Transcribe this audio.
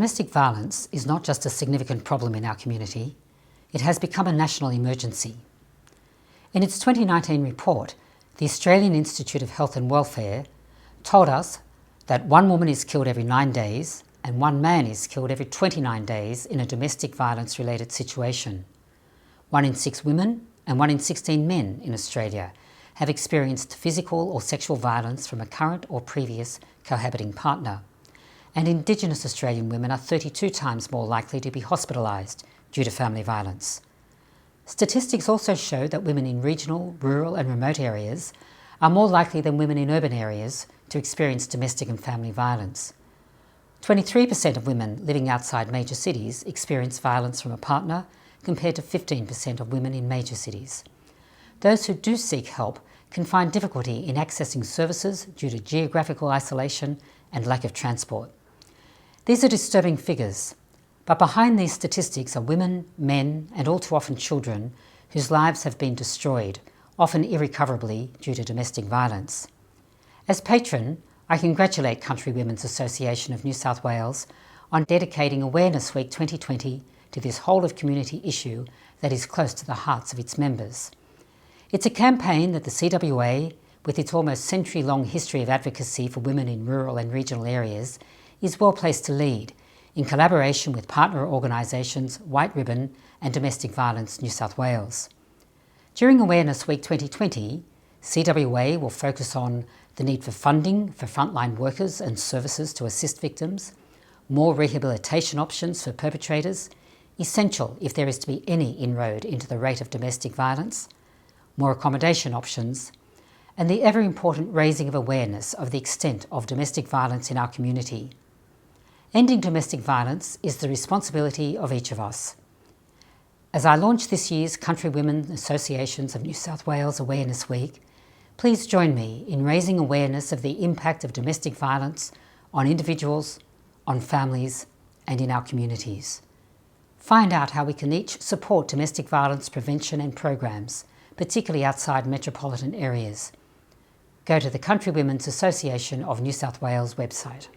Domestic violence is not just a significant problem in our community, it has become a national emergency. In its 2019 report, the Australian Institute of Health and Welfare told us that 1 woman is killed every 9 days and 1 man is killed every 29 days in a domestic violence-related situation. 1 in 6 women and 1 in 16 men in Australia have experienced physical or sexual violence from a current or previous cohabiting partner. And Indigenous Australian women are 32 times more likely to be hospitalised due to family violence. Statistics also show that women in regional, rural and remote areas are more likely than women in urban areas to experience domestic and family violence. 23% of women living outside major cities experience violence from a partner, compared to 15% of women in major cities. Those who do seek help can find difficulty in accessing services due to geographical isolation and lack of transport. These are disturbing figures, but behind these statistics are women, men, and all too often children whose lives have been destroyed, often irrecoverably due to domestic violence. As patron, I congratulate Country Women's Association of New South Wales on dedicating Awareness Week 2020 to this whole-of-community issue that is close to the hearts of its members. It's a campaign that the CWA, with its almost century-long history of advocacy for women in rural and regional areas, is well placed to lead, in collaboration with partner organisations White Ribbon and Domestic Violence New South Wales. During Awareness Week 2020, CWA will focus on the need for funding for frontline workers and services to assist victims, more rehabilitation options for perpetrators, essential if there is to be any inroad into the rate of domestic violence, more accommodation options, and the ever-important raising of awareness of the extent of domestic violence in our community. Ending domestic violence is the responsibility of each of us. As I launch this year's Country Women Associations of New South Wales Awareness Week, please join me in raising awareness of the impact of domestic violence on individuals, on families, and in our communities. Find out how we can each support domestic violence prevention and programs, particularly outside metropolitan areas. Go to the Country Women's Association of New South Wales website.